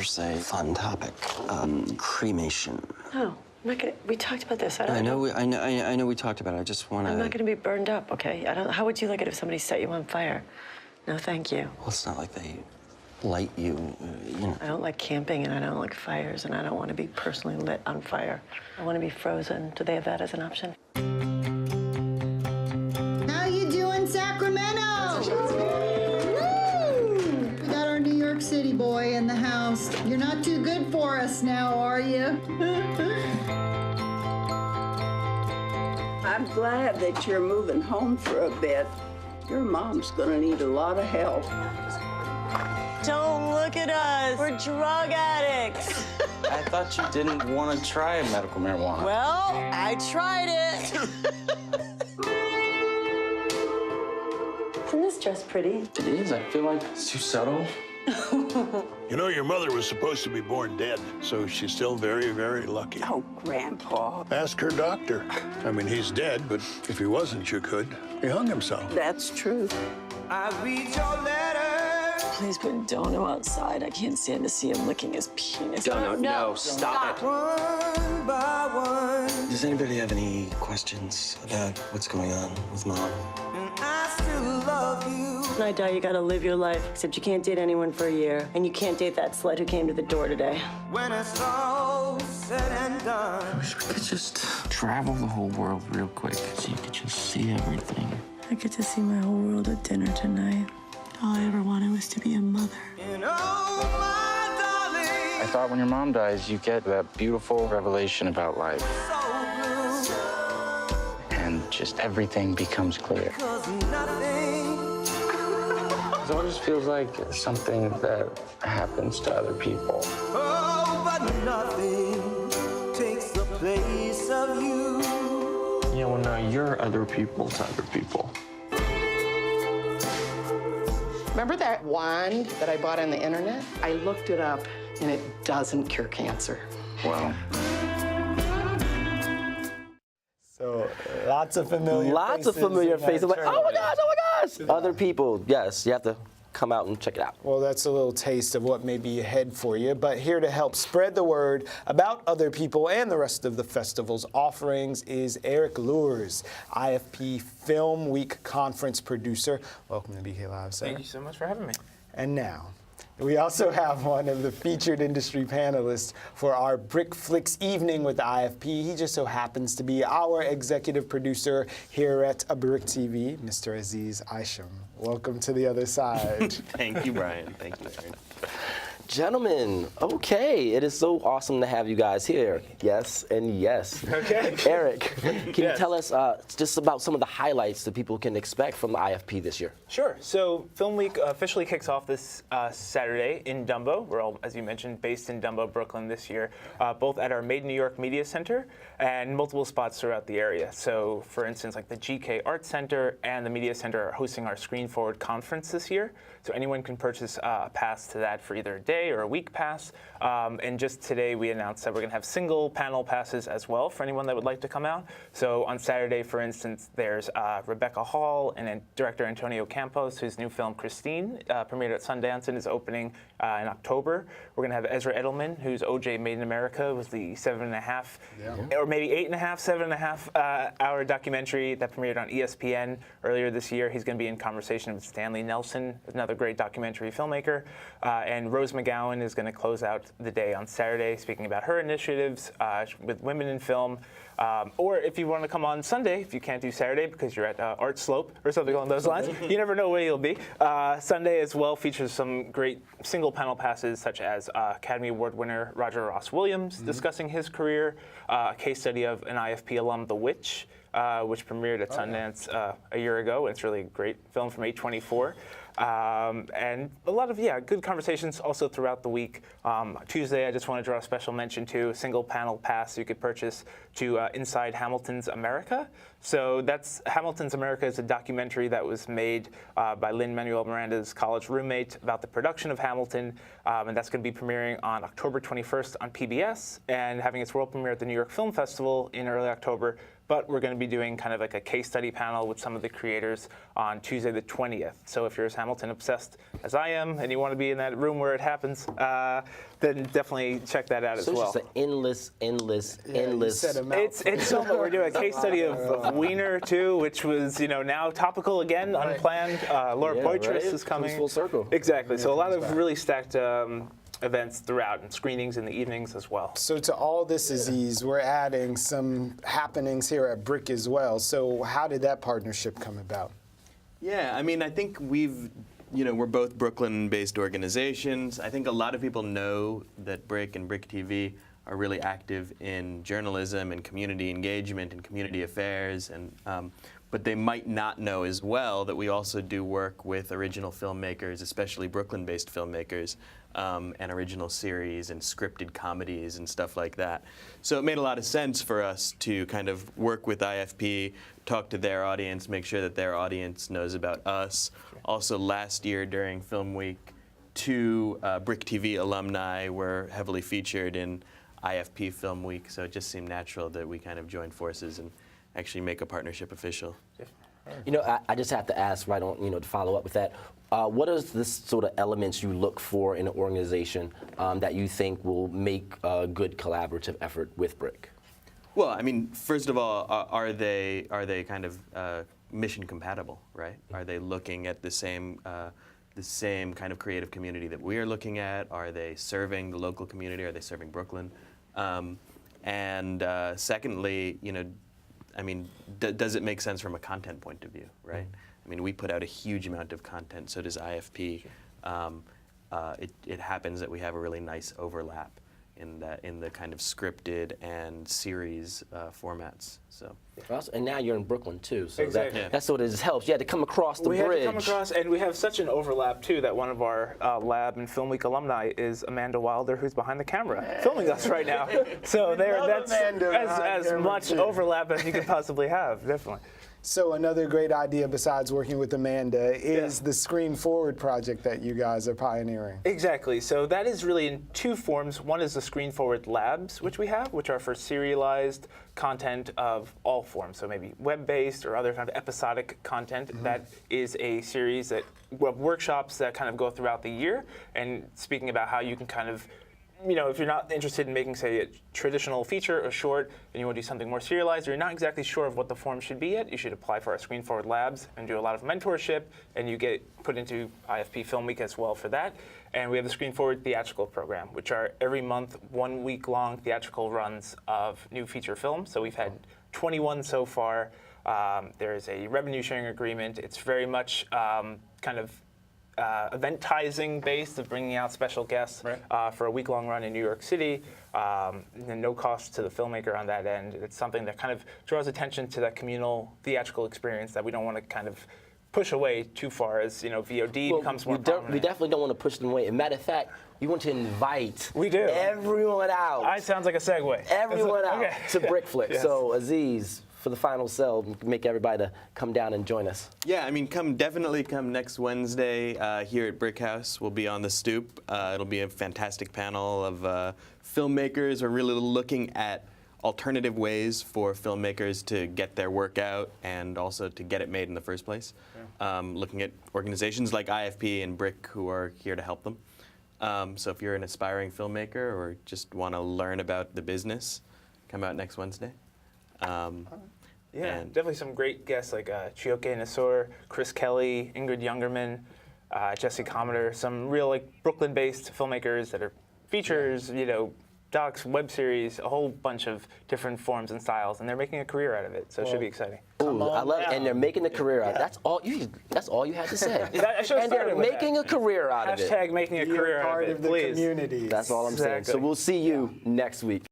say, fun topic. Cremation. No, I'm not gonna. We talked about this. I know we talked about it. I just want to. I'm not gonna be burned up, okay? I don't. How would you like it if somebody set you on fire? No, thank you. Well, it's not like they light you, you know. I don't like camping, and I don't like fires, and I don't want to be personally lit on fire. I want to be frozen. Do they have that as an option? How you doing, Sacramento? Woo! We got our New York City boy in the house. You're not too good for us now, are you? I'm glad that you're moving home for a bit. Your mom's gonna need a lot of help. Don't look at us. We're drug addicts. I thought you didn't want to try medical marijuana. Well, I tried it. Isn't this dress pretty? It is. I feel like it's too subtle. You know, your mother was supposed to be born dead, so she's still very, very lucky. Oh, Grandpa. Ask her doctor. I mean, he's dead, but if he wasn't, you could. He hung himself. That's true. I read your letter. Please put Dono outside. I can't stand to see him licking his penis. Dono, no, stop it. One by one. Does anybody have any questions about what's going on with Mom? And I still love you. When I die, you gotta live your life. Except you can't date anyone for a year. And you can't date that slut who came to the door today. When it's all said and done. I wish we could just travel the whole world real quick so you could just see everything. I get to see my whole world at dinner tonight. All I ever wanted was to be a mother. And oh, my darling. I thought when your mom dies, you get that beautiful revelation about life. So blue. And just everything becomes clear. 'Cause nothing. It always feels like something that happens to other people. Oh, but nothing takes the place of you. Yeah, well, now you're other people to other people. Remember that wand that I bought on the internet? I looked it up, and it doesn't cure cancer. Wow. So lots of familiar faces. Like, oh my gosh. Other people, yes, you have to come out and check it out. Well, that's a little taste of what may be ahead for you. But here to help spread the word about Other People and the rest of the festival's offerings is Eric Lures, IFP Film Week conference producer. Welcome to BK Live, sir. Thank you so much for having me. And now, we also have one of the featured industry panelists for our BRIC Flix evening with the IFP. He just so happens to be our executive producer here at BRIC TV, Mr. Aziz Isham. Welcome to the other side. Thank you, Brian. Thank you, Aaron. Gentlemen, okay, it is so awesome to have you guys here. Yes and yes. Okay. Eric, can you tell us just about some of the highlights that people can expect from the IFP this year? Sure. So Film Week officially kicks off this Saturday in Dumbo. We're all, as you mentioned, based in Dumbo, Brooklyn this year, both at our Made in New York Media Center and multiple spots throughout the area. So, for instance, like the GK Art Center and the Media Center are hosting our Screen Forward conference this year. So anyone can purchase a pass to that for either a day or a week pass. And just today we announced that we're going to have single panel passes as well for anyone that would like to come out. So on Saturday, for instance, there's Rebecca Hall and then director Antonio Campos, whose new film Christine premiered at Sundance and is opening in October. We're going to have Ezra Edelman, whose OJ Made in America was the 7.5, or maybe 8.5, 7.5 hour documentary that premiered on ESPN earlier this year. He's going to be in conversation with Stanley Nelson, another great documentary filmmaker. And Rose McGowan is going to close out the day on Saturday, speaking about her initiatives with women in film. Or if you want to come on Sunday, if you can't do Saturday because you're at Art Slope or something along those lines, you never know where you'll be. Sunday as well features some great single panel passes, such as Academy Award winner Roger Ross Williams discussing his career, a case study of an IFP alum, The Witch, which premiered at Sundance a year ago. It's really a great film from A24. And a lot of, good conversations also throughout the week. Tuesday, I just want to draw a special mention to a single panel pass you could purchase to Inside Hamilton's America. So that's Hamilton's America is a documentary that was made by Lin-Manuel Miranda's college roommate about the production of Hamilton. And that's going to be premiering on October 21st on PBS and having its world premiere at the New York Film Festival in early October but we're going to be doing kind of like a case study panel with some of the creators on Tuesday the 20th. So if you're as Hamilton obsessed as I am and you want to be in that room where it happens, then definitely check that out as well. So it's just an endless. It's so much. We're doing a case study of Wiener too, which was now topical again, unplanned. Laura Poitras is coming. Full circle. Exactly. So a lot of really stacked events throughout and screenings in the evenings as well. So to all this, Aziz, we're adding some happenings here at BRIC as well. So how did that partnership come about? Yeah, I mean, I think we're both Brooklyn-based organizations. I think a lot of people know that BRIC and BRIC TV are really active in journalism and community engagement and community affairs, and but they might not know as well that we also do work with original filmmakers, especially Brooklyn-based filmmakers, and original series and scripted comedies and stuff like that. So it made a lot of sense for us to kind of work with IFP, talk to their audience, make sure that their audience knows about us. Also last year during Film Week, 2 BRIC TV alumni were heavily featured in IFP Film Week, so it just seemed natural that we kind of join forces and actually make a partnership official. I just have to ask right on, to follow up with that. What are the sort of elements you look for in an organization that you think will make a good collaborative effort with BRIC? Well, I mean, first of all, are they kind of mission compatible, right? Are they looking at the same kind of creative community that we are looking at? Are they serving the local community? Are they serving Brooklyn? And secondly, I mean, does it make sense from a content point of view, right? I mean, we put out a huge amount of content, so does IFP. It happens that we have a really nice overlap in the kind of scripted and series formats. So. And now you're in Brooklyn too, so exactly. that sort of just helps. You had to come across the bridge. We had to come across, and we have such an overlap too that one of our Lab and Film Week alumni is Amanda Wilder, who's behind the camera filming us right now. So that's as much overlap as you could possibly have, definitely. So another great idea besides working with Amanda is the Screen Forward project that you guys are pioneering. Exactly. So that is really in 2 forms. One is the Screen Forward Labs, which we have, which are for serialized content of all forms. So maybe web-based or other kind of episodic content. That is a series of workshops that kind of go throughout the year, and speaking about how you can kind of if you're not interested in making, say, a traditional feature or short, and you want to do something more serialized, or you're not exactly sure of what the form should be yet, you should apply for our Screen Forward Labs and do a lot of mentorship, and you get put into IFP Film Week as well for that. And we have the Screen Forward Theatrical Program, which are every month, 1-week-long theatrical runs of new feature films. So we've had 21 so far. There is a revenue sharing agreement. It's very much kind of eventizing based of bringing out special guests for a week-long run in New York City. And no cost to the filmmaker on that end. It's something that kind of draws attention to that communal theatrical experience that we don't want to kind of push away too far as VOD becomes more prominent. We definitely don't want to push them away. As a matter of fact, we want to invite everyone out. It sounds like a segue. Everyone out to BRIC Flix. Yes. So Aziz, for the final sell, make everybody to come down and join us. Yeah, I mean, definitely come next Wednesday here at BRIC House. We'll be on the stoop. It'll be a fantastic panel of filmmakers. We're really looking at alternative ways for filmmakers to get their work out and also to get it made in the first place. Looking at organizations like IFP and BRIC who are here to help them. So if you're an aspiring filmmaker or just want to learn about the business, come out next Wednesday. Definitely some great guests like Chioke Nassour, Chris Kelly, Ingrid Youngerman, Jesse Commodore, some real Brooklyn-based filmmakers that are features, docs, web series, a whole bunch of different forms and styles, and they're making a career out of it. So it should be exciting. Ooh, I love it, and they're making a career out of it. That's all you had to say. And they're making a career out of it. Hashtag making a career out of it, please. Part of the community. That's all I'm saying. So we'll see you next week.